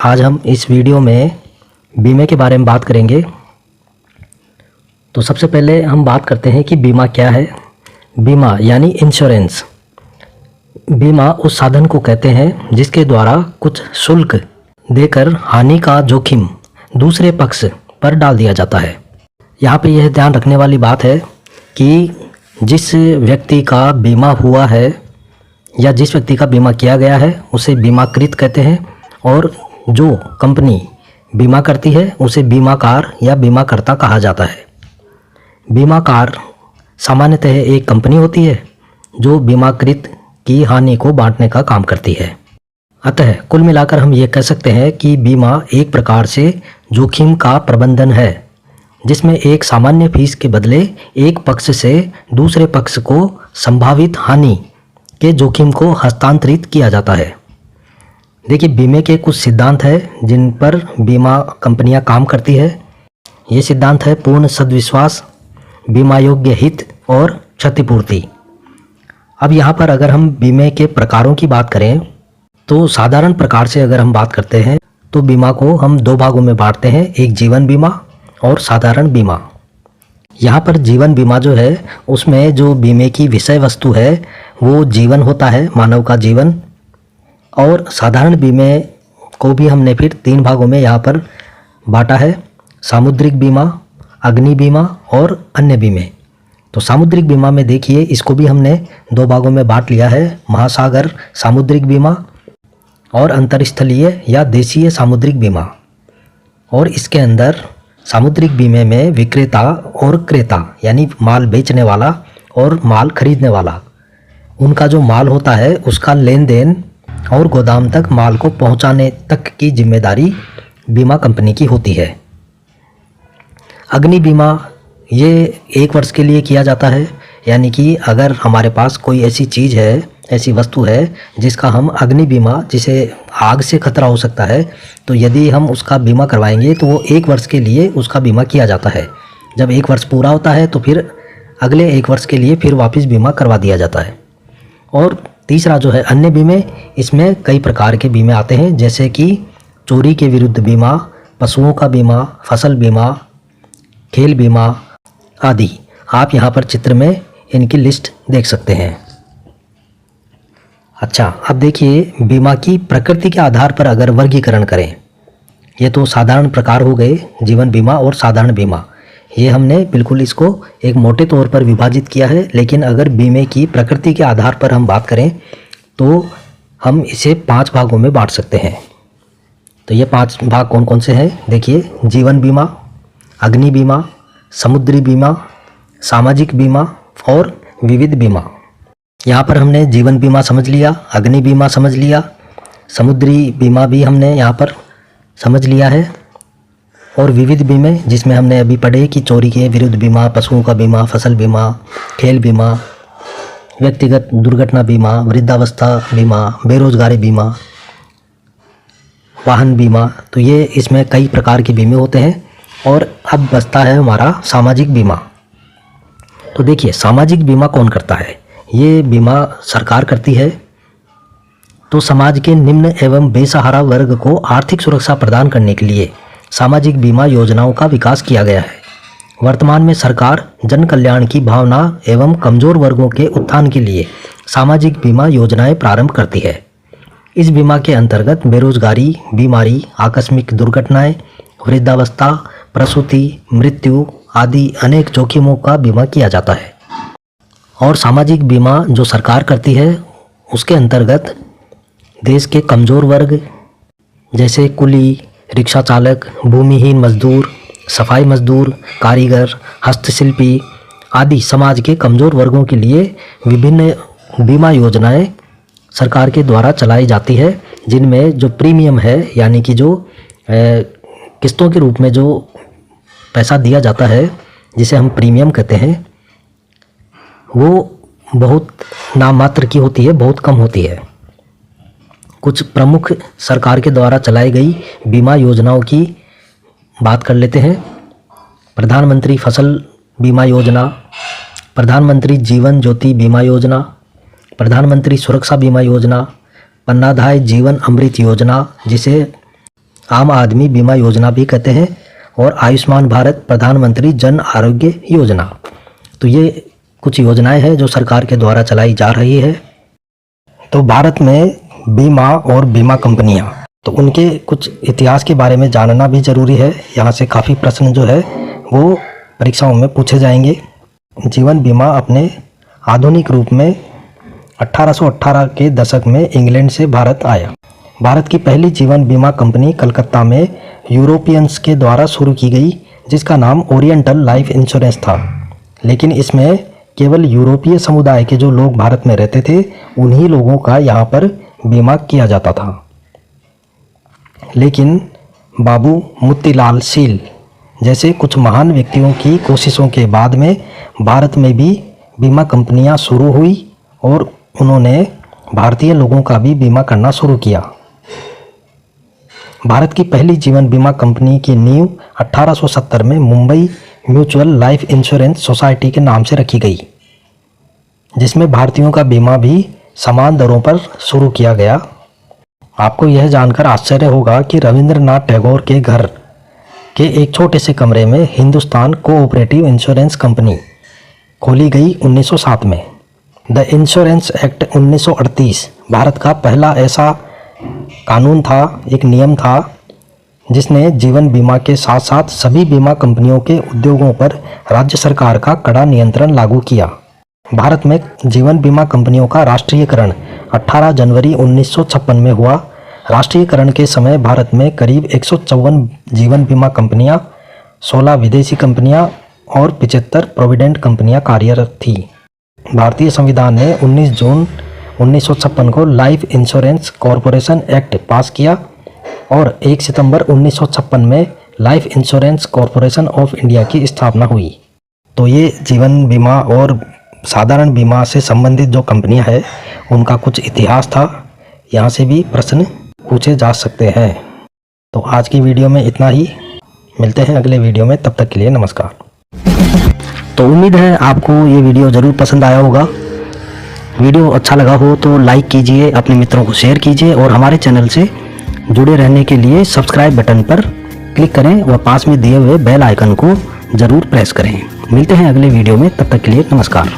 आज हम इस वीडियो में बीमे के बारे में बात करेंगे। तो सबसे पहले हम बात करते हैं कि बीमा क्या है। बीमा यानी इंश्योरेंस। बीमा उस साधन को कहते हैं जिसके द्वारा कुछ शुल्क देकर हानि का जोखिम दूसरे पक्ष पर डाल दिया जाता है। यहाँ पे यह ध्यान रखने वाली बात है कि जिस व्यक्ति का बीमा हुआ है या जिस व्यक्ति का बीमा किया गया है उसे बीमाकृत कहते हैं, और जो कंपनी बीमा करती है उसे बीमाकार या बीमाकर्ता कहा जाता है। बीमाकार सामान्यतः एक कंपनी होती है जो बीमाकृत की हानि को बांटने का काम करती है। अतः कुल मिलाकर हम ये कह सकते हैं कि बीमा एक प्रकार से जोखिम का प्रबंधन है, जिसमें एक सामान्य फीस के बदले एक पक्ष से दूसरे पक्ष को संभावित हानि के जोखिम को हस्तांतरित किया जाता है। देखिए, बीमे के कुछ सिद्धांत हैं जिन पर बीमा कंपनियां काम करती है। ये सिद्धांत है पूर्ण सद्विश्वास, बीमा योग्य हित और क्षतिपूर्ति। अब यहाँ पर अगर हम बीमे के प्रकारों की बात करें तो साधारण प्रकार से अगर हम बात करते हैं तो बीमा को हम दो भागों में बांटते हैं, एक जीवन बीमा और साधारण बीमा। यहाँ पर जीवन बीमा जो है उसमें जो बीमे की विषय वस्तु है वो जीवन होता है, मानव का जीवन। और साधारण बीमे को भी हमने फिर तीन भागों में यहाँ पर बांटा है, सामुद्रिक बीमा, अग्नि बीमा और अन्य बीमे। तो सामुद्रिक बीमा में देखिए, इसको भी हमने दो भागों में बांट लिया है, महासागर सामुद्रिक बीमा और अंतरस्थलीय या देशीय सामुद्रिक बीमा। और इसके अंदर सामुद्रिक बीमे में विक्रेता और क्रेता यानी माल बेचने वाला और माल खरीदने वाला, उनका जो माल होता है उसका लेन देन और गोदाम तक माल को पहुंचाने तक की जिम्मेदारी बीमा कंपनी की होती है। अग्नि बीमा ये 1 वर्ष के लिए किया जाता है, यानी कि अगर हमारे पास कोई ऐसी चीज़ है, ऐसी वस्तु है जिसका हम अग्नि बीमा, जिसे आग से खतरा हो सकता है, तो यदि हम उसका बीमा करवाएंगे तो वो 1 वर्ष के लिए उसका बीमा किया जाता है। जब 1 वर्ष पूरा होता है तो फिर अगले 1 वर्ष के लिए फिर वापस बीमा करवा दिया जाता है। और तीसरा जो है अन्य बीमे, इसमें कई प्रकार के बीमे आते हैं, जैसे कि चोरी के विरुद्ध बीमा, पशुओं का बीमा, फसल बीमा, खेल बीमा आदि। आप यहाँ पर चित्र में इनकी लिस्ट देख सकते हैं। अच्छा, अब देखिए बीमा की प्रकृति के आधार पर अगर वर्गीकरण करें, ये तो साधारण प्रकार हो गए, जीवन बीमा और साधारण बीमा, ये हमने बिल्कुल इसको एक मोटे तौर पर विभाजित किया है। लेकिन अगर बीमे की प्रकृति के आधार पर हम बात करें तो हम इसे 5 भागों में बांट सकते हैं। तो ये 5 भाग कौन कौन से हैं? देखिए, जीवन बीमा, अग्नि बीमा, समुद्री बीमा, सामाजिक बीमा और विविध बीमा। यहाँ पर हमने जीवन बीमा समझ लिया, अग्नि बीमा समझ लिया, समुद्री बीमा भी हमने यहाँ पर समझ लिया है, और विविध बीमे जिसमें हमने अभी पढ़े कि चोरी के विरुद्ध बीमा, पशुओं का बीमा, फसल बीमा, खेल बीमा, व्यक्तिगत दुर्घटना बीमा, वृद्धावस्था बीमा, बेरोजगारी बीमा, वाहन बीमा। तो ये इसमें कई प्रकार के बीमे होते हैं। और अब बचता है हमारा सामाजिक बीमा। तो देखिए, सामाजिक बीमा कौन करता है? ये बीमा सरकार करती है। तो समाज के निम्न एवं बेसहारा वर्ग को आर्थिक सुरक्षा प्रदान करने के लिए सामाजिक बीमा योजनाओं का विकास किया गया है। वर्तमान में सरकार जन कल्याण की भावना एवं कमजोर वर्गों के उत्थान के लिए सामाजिक बीमा योजनाएं प्रारंभ करती है। इस बीमा के अंतर्गत बेरोजगारी, बीमारी, आकस्मिक दुर्घटनाएं, वृद्धावस्था, प्रसूति, मृत्यु आदि अनेक जोखिमों का बीमा किया जाता है। और सामाजिक बीमा जो सरकार करती है उसके अंतर्गत देश के कमजोर वर्ग जैसे कुली, रिक्शा चालक, भूमिहीन मजदूर, सफाई मजदूर, कारीगर, हस्तशिल्पी आदि समाज के कमज़ोर वर्गों के लिए विभिन्न बीमा योजनाएं सरकार के द्वारा चलाई जाती है, जिनमें जो प्रीमियम है यानी कि जो किस्तों के रूप में जो पैसा दिया जाता है जिसे हम प्रीमियम कहते हैं, वो बहुत नाम मात्र की होती है, बहुत कम होती है। कुछ प्रमुख सरकार के द्वारा चलाई गई बीमा योजनाओं की बात कर लेते हैं। प्रधानमंत्री फसल बीमा योजना, प्रधानमंत्री जीवन ज्योति बीमा योजना, प्रधानमंत्री सुरक्षा बीमा योजना, अन्नाधाय जीवन अमृत योजना, जिसे आम आदमी बीमा योजना भी कहते हैं, और आयुष्मान भारत प्रधानमंत्री जन आरोग्य योजना। तो ये कुछ योजनाएं हैं जो सरकार के द्वारा चलाई जा रही है। तो भारत में बीमा और बीमा कंपनियां, तो उनके कुछ इतिहास के बारे में जानना भी ज़रूरी है। यहाँ से काफ़ी प्रश्न जो है वो परीक्षाओं में पूछे जाएंगे। जीवन बीमा अपने आधुनिक रूप में 1818 के दशक में इंग्लैंड से भारत आया। भारत की पहली जीवन बीमा कंपनी कलकत्ता में यूरोपियंस के द्वारा शुरू की गई, जिसका नाम ओरिएंटल लाइफ इंश्योरेंस था। लेकिन इसमें केवल यूरोपीय समुदाय के जो लोग भारत में रहते थे उन्हीं लोगों का यहाँ पर बीमा किया जाता था। लेकिन बाबू मोतीलाल शील जैसे कुछ महान व्यक्तियों की कोशिशों के बाद में भारत में भी बीमा कंपनियां शुरू हुई और उन्होंने भारतीय लोगों का भी बीमा करना शुरू किया। भारत की पहली जीवन बीमा कंपनी की नींव 1870 में Mumbai mutual life insurance society के नाम से रखी गई, जिसमें भारतीयों का बीमा भी समान दरों पर शुरू किया गया। आपको यह जानकर आश्चर्य होगा कि रविंद्रनाथ टैगोर के घर के एक छोटे से कमरे में हिंदुस्तान कोऑपरेटिव इंश्योरेंस कंपनी खोली गई 1907 में। द इंश्योरेंस एक्ट 1938 भारत का पहला ऐसा कानून था, एक नियम था, जिसने जीवन बीमा के साथ साथ सभी बीमा कंपनियों के उद्योगों पर राज्य सरकार का कड़ा नियंत्रण लागू किया। भारत में जीवन बीमा कंपनियों का राष्ट्रीयकरण 18 जनवरी 1956 में हुआ। राष्ट्रीयकरण के समय भारत में करीब 154 जीवन बीमा कंपनियां, 16 विदेशी कंपनियां और 75 प्रोविडेंट कंपनियां कार्यरत थी। भारतीय संविधान ने 19 जून 1956 को लाइफ इंश्योरेंस कॉरपोरेशन एक्ट पास किया और 1 सितंबर 1956 में life insurance corporation of India की स्थापना हुई। तो ये जीवन बीमा और साधारण बीमा से संबंधित जो कंपनियां हैं उनका कुछ इतिहास था। यहाँ से भी प्रश्न पूछे जा सकते हैं। तो आज की वीडियो में इतना ही, मिलते हैं अगले वीडियो में, तब तक के लिए नमस्कार। तो उम्मीद है आपको ये वीडियो ज़रूर पसंद आया होगा। वीडियो अच्छा लगा हो तो लाइक कीजिए, अपने मित्रों को शेयर कीजिए और हमारे चैनल से जुड़े रहने के लिए सब्सक्राइब बटन पर क्लिक करें और पास में दिए हुए बेल आइकन को ज़रूर प्रेस करें। मिलते हैं अगले वीडियो में, तब तक के लिए नमस्कार।